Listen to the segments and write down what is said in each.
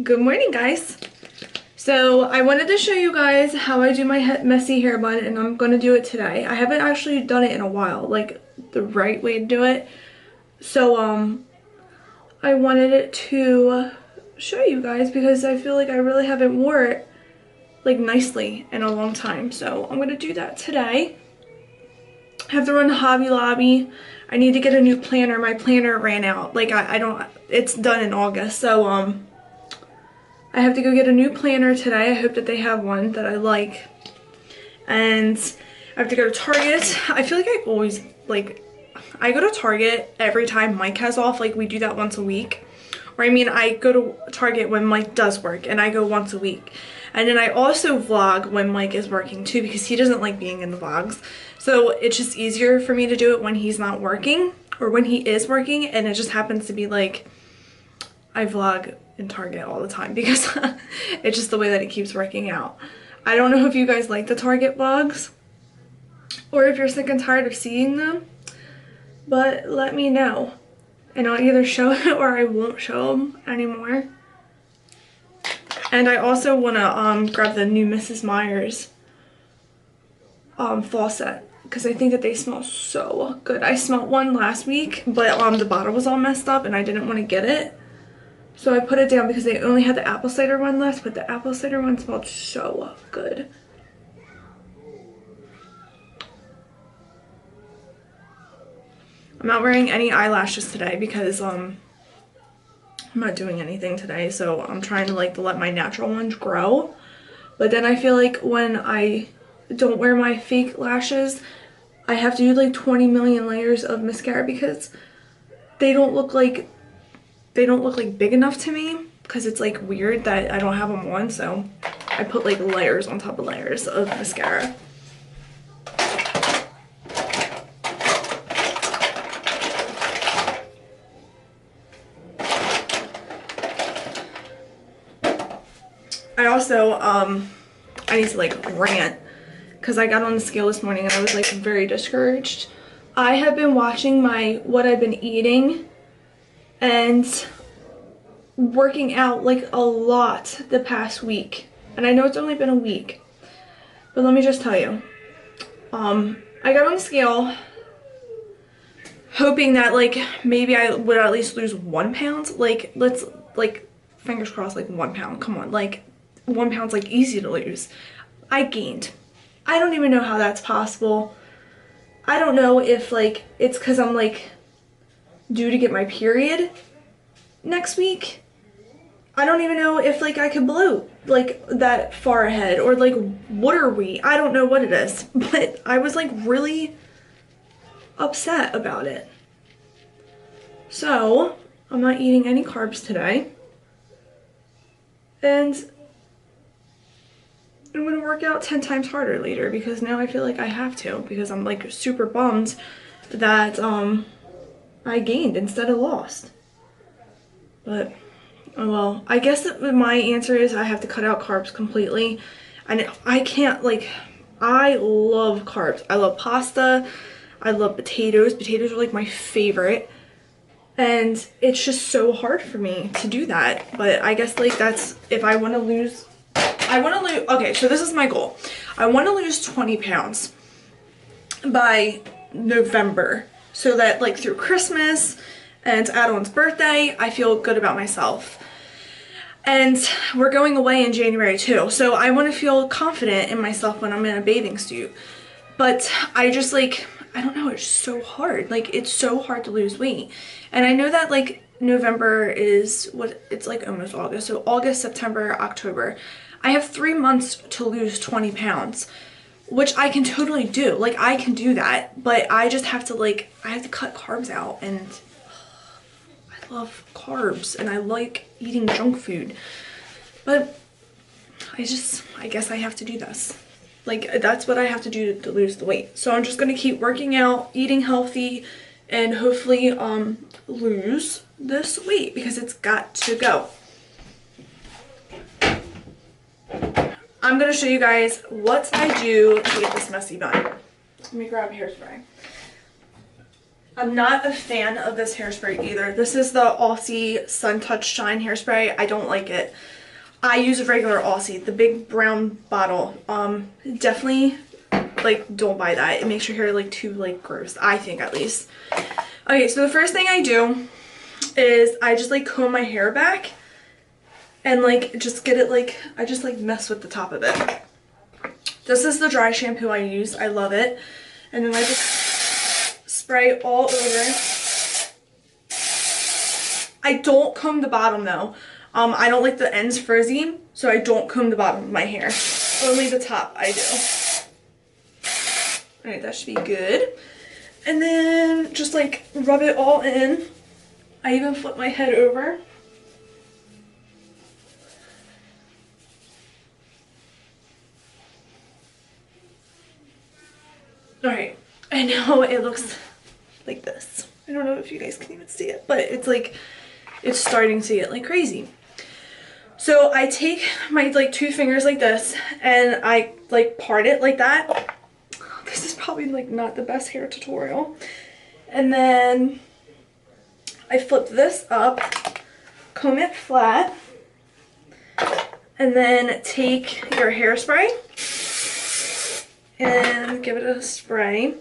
Good morning, guys. So I wanted to show you guys how I do my messy hair bun, and I'm going to do it today. I haven't actually done it in a while, like the right way to do it. So I wanted it to show you guys because I feel like I really haven't wore it like nicely in a long time. So I'm going to do that today. I have to run to Hobby Lobby. I need to get a new planner. My planner ran out. Like I don't, it's done in August. So I have to go get a new planner today. I hope that they have one that I like. And I have to go to Target. I feel like I always, I go to Target every time Mike has off. Like, we do that once a week. Or, I mean, I go to Target when Mike does work, and I go once a week. And then I also vlog when Mike is working, too, because he doesn't like being in the vlogs. So it's just easier for me to do it when he's not working, or when he is working, and it just happens to be, like, I vlog in Target all the time because it's just the way that it keeps working out. I don't know if you guys like the Target vlogs or if you're sick and tired of seeing them, but let me know and I'll either show it or I won't show them anymore. And I also want to grab the new Mrs. Meyer's faucet because I think that they smell so good. I smelled one last week, but the bottle was all messed up and I didn't want to get it. So I put it down because they only had the apple cider one left, but the apple cider one smelled so good. I'm not wearing any eyelashes today because I'm not doing anything today, so I'm trying to let my natural ones grow. But then I feel like when I don't wear my fake lashes, I have to do like 20 million layers of mascara because they don't look like big enough to me, because it's like weird that I don't have them on, so I put like layers on top of layers of mascara. I also I need to rant because I got on the scale this morning and I was very discouraged. I have been watching what I've been eating and working out a lot the past week, and I know it's only been a week, but let me just tell you, I got on the scale hoping that maybe I would at least lose 1 pound. Let's fingers crossed, 1 pound. Come on, 1 pound's easy to lose. I gained. I don't even know how that's possible. I don't know if it's because I'm due to get my period next week. I don't even know if I could bloat that far ahead, or what are we? I don't know what it is, but I was really upset about it. So I'm not eating any carbs today, and I'm gonna work out 10 times harder later because now I feel like I have to, because I'm super bummed that I gained instead of lost. But oh well, I guess that my answer is I have to cut out carbs completely. And I can't, I love carbs. I love pasta. I love potatoes. Potatoes are my favorite. And it's just so hard for me to do that. But I guess that's, if I want to lose, okay, so this is my goal. I want to lose 20 pounds by November, so that through Christmas and Adalynne's birthday, I feel good about myself. And we're going away in January too, so I want to feel confident in myself when I'm in a bathing suit. But I just I don't know, it's so hard. It's so hard to lose weight. And I know that November is what, it's almost August. So August, September, October. I have 3 months to lose 20 pounds, which I can totally do. I can do that, but I just have to I have to cut carbs out, and I love carbs and I like eating junk food, but I guess I have to do this. That's what I have to do to lose the weight. So I'm just gonna keep working out, eating healthy, and hopefully lose this weight because it's got to go. I'm gonna show you guys what I do to get this messy bun. Let me grab hairspray. I'm not a fan of this hairspray either. This is the Aussie Sun Touch Shine hairspray. I don't like it. I use a regular Aussie, the big brown bottle. Definitely, like, don't buy that. It makes your hair, like, too, like, gross. I think, at least. Okay, so the first thing I do is I just, like, comb my hair back and, like, just get it, like, I just, like, mess with the top of it. This is the dry shampoo I use. I love it. And then I just spray all over. I don't comb the bottom, though. I don't like the ends frizzy, so I don't comb the bottom of my hair. Only the top I do. Alright, that should be good. And then just like rub it all in. I even flip my head over. Alright, and now it looks like this. I don't know if you guys can even see it, but it's like, it's starting to get like crazy. So I take my like 2 fingers like this and I like part it like that. This is probably like not the best hair tutorial. And then I flip this up, comb it flat, and then take your hairspray and give it a spray.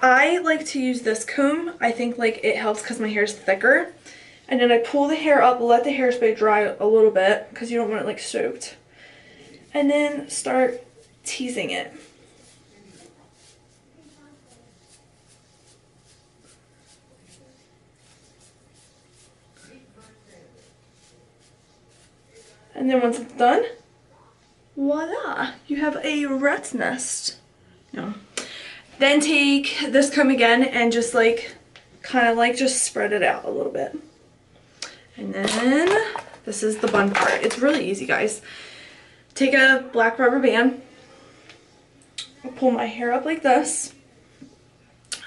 I like to use this comb. I think like it helps because my hair is thicker. And then I pull the hair up, let the hairspray dry a little bit because you don't want it like soaked. And then start teasing it. And then once it's done, voila, you have a rat's nest. No. Then take this comb again and just like, kind of like just spread it out a little bit. And then this is the bun part. It's really easy, guys. Take a black rubber band. I'll pull my hair up like this.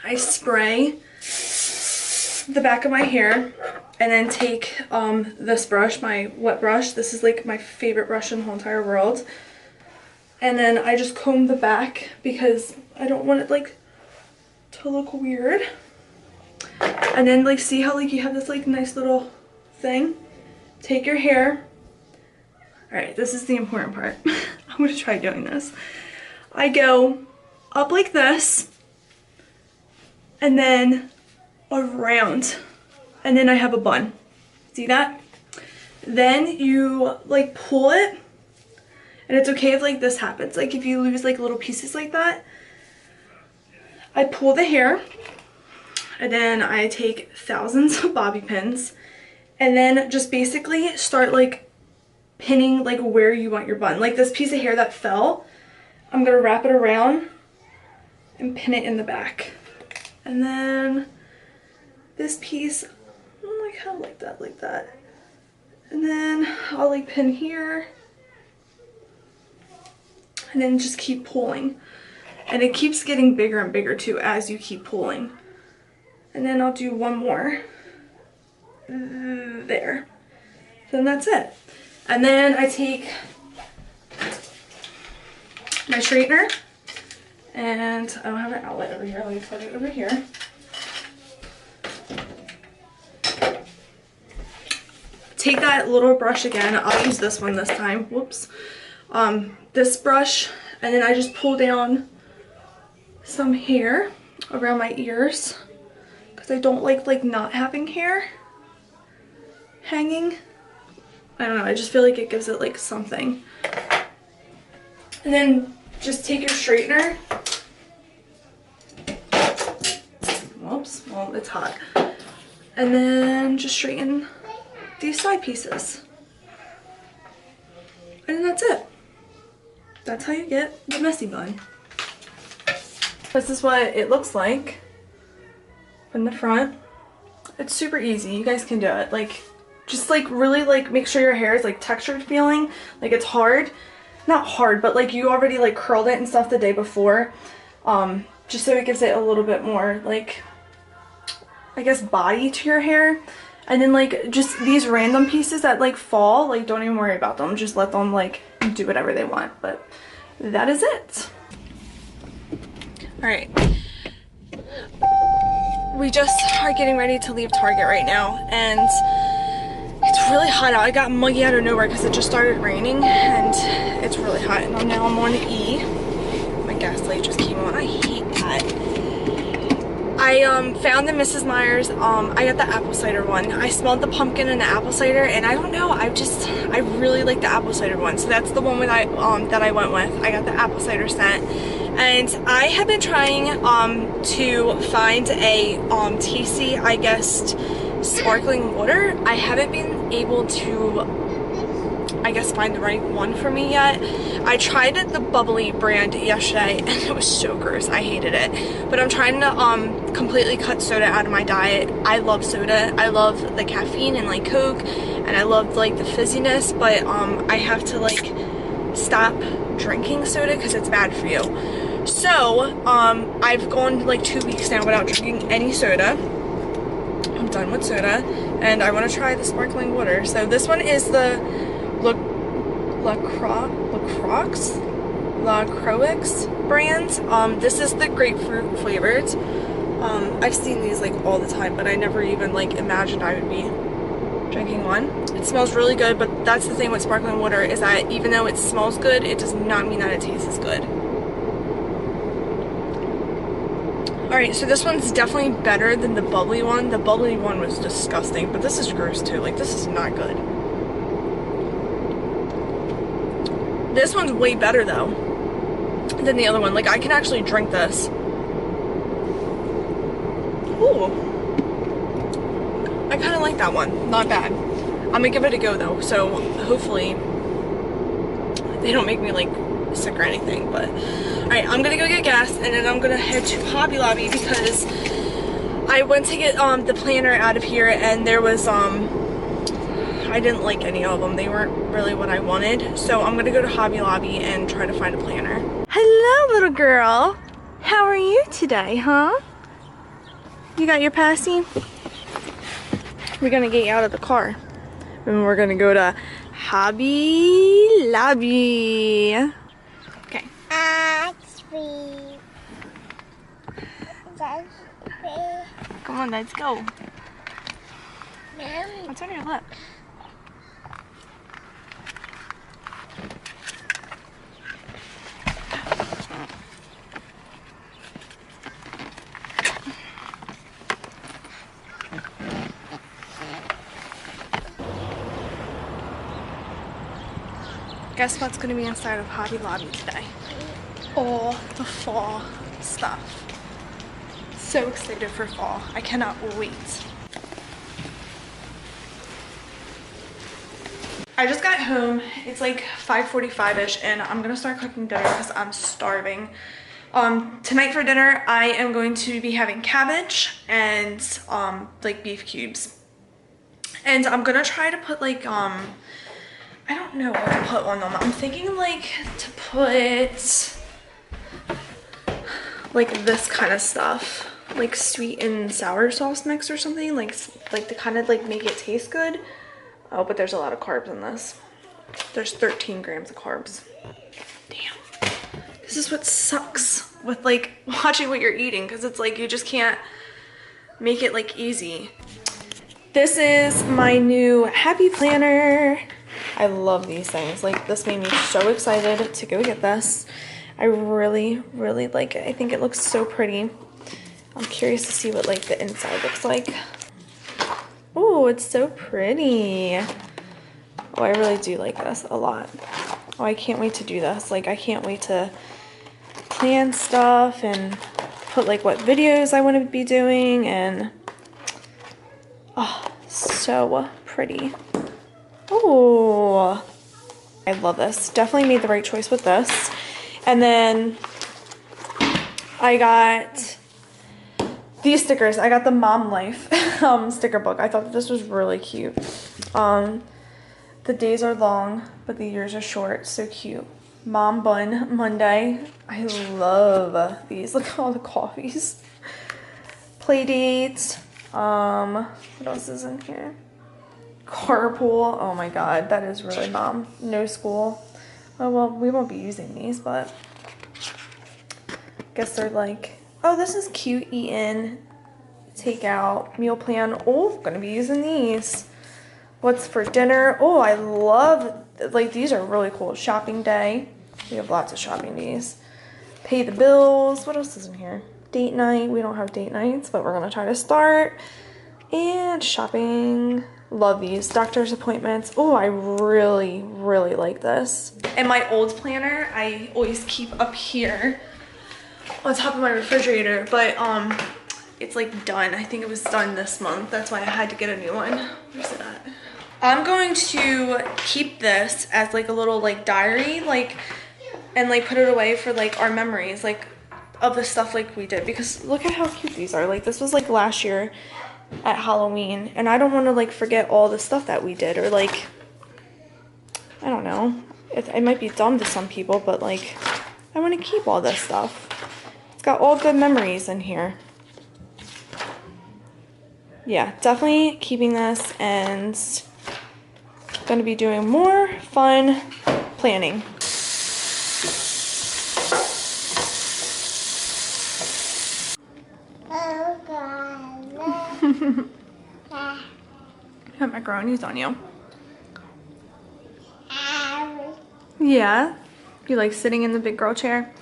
I spray the back of my hair and then take this brush, my wet brush. This is like my favorite brush in the whole entire world. And then I just comb the back because I don't want it like to look weird. And then like see how like you have this like nice little thing. Take your hair. Alright, this is the important part. I'm gonna try doing this. I go up like this and then around, and then I have a bun. See that? Then you like pull it, and it's okay if like this happens. Like if you lose like little pieces like that. I pull the hair and then I take thousands of bobby pins and then just basically start like pinning like where you want your bun. Like this piece of hair that fell, I'm gonna wrap it around and pin it in the back. And then this piece, I'm like kind of like that. And then I'll like pin here and then just keep pulling. And it keeps getting bigger and bigger too as you keep pulling. And then I'll do one more there. Then that's it. And then I take my straightener, and I don't have an outlet over here. Let me put it over here. Take that little brush again. I'll use this one this time. Whoops. This brush, and then I just pull down some hair around my ears because I don't like not having hair hanging. I don't know, I just feel like it gives it like something. And then just take your straightener. Whoops, well it's hot. And then just straighten these side pieces. And then that's it. That's how you get the messy bun. This is what it looks like from the front. It's super easy. You guys can do it. Like, just like really like make sure your hair is like textured feeling. Like it's hard. Not hard, but like you already like curled it and stuff the day before. Just so it gives it a little bit more like, I guess, body to your hair. And then like just these random pieces that like fall, like don't even worry about them. Just let them like do whatever they want. But that is it. Alright. We just are getting ready to leave Target right now, and it's really hot out. I got muggy out of nowhere because it just started raining, and it's really hot. And now I'm on E. My gas light just came on. I hate that. I found the Mrs. Meyer's. I got the apple cider one. I smelled the pumpkin and the apple cider, and I don't know. I really like the apple cider one. So that's the one that I went with. I got the apple cider scent. And I have been trying to find a tasty, I guess, sparkling water. I haven't been able to, I guess, find the right one for me yet. I tried the bubbly brand yesterday and it was so gross. I hated it. But I'm trying to completely cut soda out of my diet. I love soda. I love the caffeine and like Coke, and I love like the fizziness, but I have to like stop drinking soda because it's bad for you. So I've gone like 2 weeks now without drinking any soda. I'm done with soda, and I want to try the sparkling water. So this one is the La Croix brand. This is the grapefruit flavored. I've seen these like all the time, but I never even like imagined I would be drinking one. It smells really good, but that's the thing with sparkling water, is that even though it smells good, it does not mean that it tastes as good. Alright, so this one's definitely better than the bubbly one. The bubbly one was disgusting, but this is gross too. Like, this is not good. This one's way better though than the other one. Like, I can actually drink this. Ooh. I kind of like that one. Not bad. I'm gonna give it a go though, so hopefully they don't make me like sick or anything. But alright, I'm gonna go get gas, and then I'm gonna head to Hobby Lobby because I went to get the planner out of here, and there was I didn't like any of them. They weren't really what I wanted. So I'm gonna go to Hobby Lobby and try to find a planner. Hello, little girl. How are you today, huh? You got your passy? We're gonna get you out of the car, and we're gonna go to Hobby Lobby. Okay. Come on, let's go. What's on your lip? Guess what's going to be inside of Hobby Lobby today? All the fall stuff. So excited for fall. I cannot wait. I just got home. It's like 5:45-ish, and I'm going to start cooking dinner because I'm starving. Tonight for dinner, I am going to be having cabbage and like beef cubes. And I'm going to try to put like I don't know what to put on them. I'm thinking like to put like this kind of stuff, like sweet and sour sauce mix or something, like to kind of like make it taste good. Oh, but there's a lot of carbs in this. There's 13 grams of carbs. Damn. This is what sucks with like watching what you're eating, because it's like you just can't make it like easy. This is my new happy planner. I love these things. Like, this made me so excited to go get this. I really, really like it. I think it looks so pretty. I'm curious to see what like the inside looks like. Oh, it's so pretty. Oh, I really do like this a lot. Oh, I can't wait to do this. Like, I can't wait to plan stuff and put like what videos I want to be doing, and oh, so pretty. Oh, I love this. Definitely made the right choice with this. And then I got these stickers. I got the Mom Life sticker book. I thought that this was really cute. The days are long, but the years are short. So cute. Mom Bun Monday. I love these. Look at all the coffees. Play dates. What else is in here? Carpool. Oh my god, that is really mom. No school. Oh well, we won't be using these, but I guess they're like, oh, this is cute. Eaten takeout meal plan. Oh, gonna be using these. What's for dinner? Oh, I love, like, these are really cool. Shopping day. We have lots of shopping days. Pay the bills. What else is in here? Date night. We don't have date nights, but we're gonna try to start. And shopping. Love these. Doctor's appointments. Oh, I really, really like this. And my old planner, I always keep up here on top of my refrigerator, but it's like done. I think it was done this month. That's why I had to get a new one. Where's it at? I'm going to keep this as like a little like diary, like, and like put it away for like our memories, like of the stuff like we did, because look at how cute these are. Like this was like last year at Halloween, and I don't want to like forget all the stuff that we did, or like, I don't know, it might be dumb to some people, but like I want to keep all this stuff. It's got all good memories in here. Yeah, definitely keeping this, and gonna be doing more fun planning. Have macaroni's on you. Yeah, you like sitting in the big girl chair.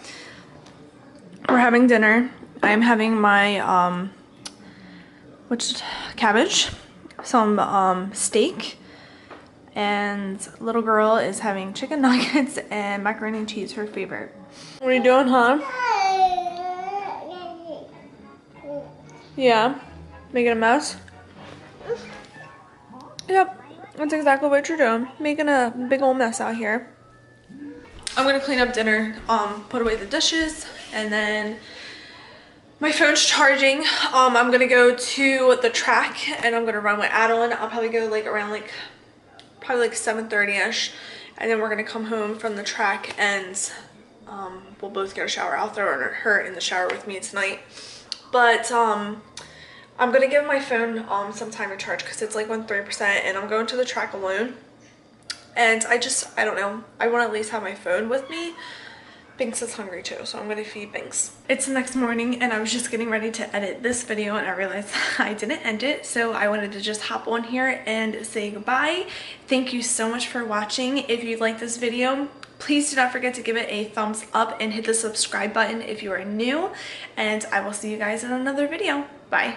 We're having dinner. I'm having my cabbage, some steak, and little girl is having chicken nuggets and macaroni and cheese, her favorite. What are you doing, huh? Yeah, making a mess? Yep, that's exactly what you're doing. Making a big old mess out here. I'm gonna clean up dinner, put away the dishes, and then my phone's charging. I'm gonna go to the track and I'm gonna run with Adalynne. I'll probably go like around like, probably like 7:30ish, and then we're gonna come home from the track and we'll both get a shower. I'll throw her in the shower with me tonight. But I'm gonna give my phone some time to charge because it's like on 3%, and I'm going to the track alone. And I don't know, I want to at least have my phone with me. Binks is hungry too, so I'm gonna feed Binks. It's the next morning and I was just getting ready to edit this video and I realized I didn't end it, so I wanted to just hop on here and say goodbye. Thank you so much for watching. If you like this video, please do not forget to give it a thumbs up and hit the subscribe button if you are new, and I will see you guys in another video. Bye.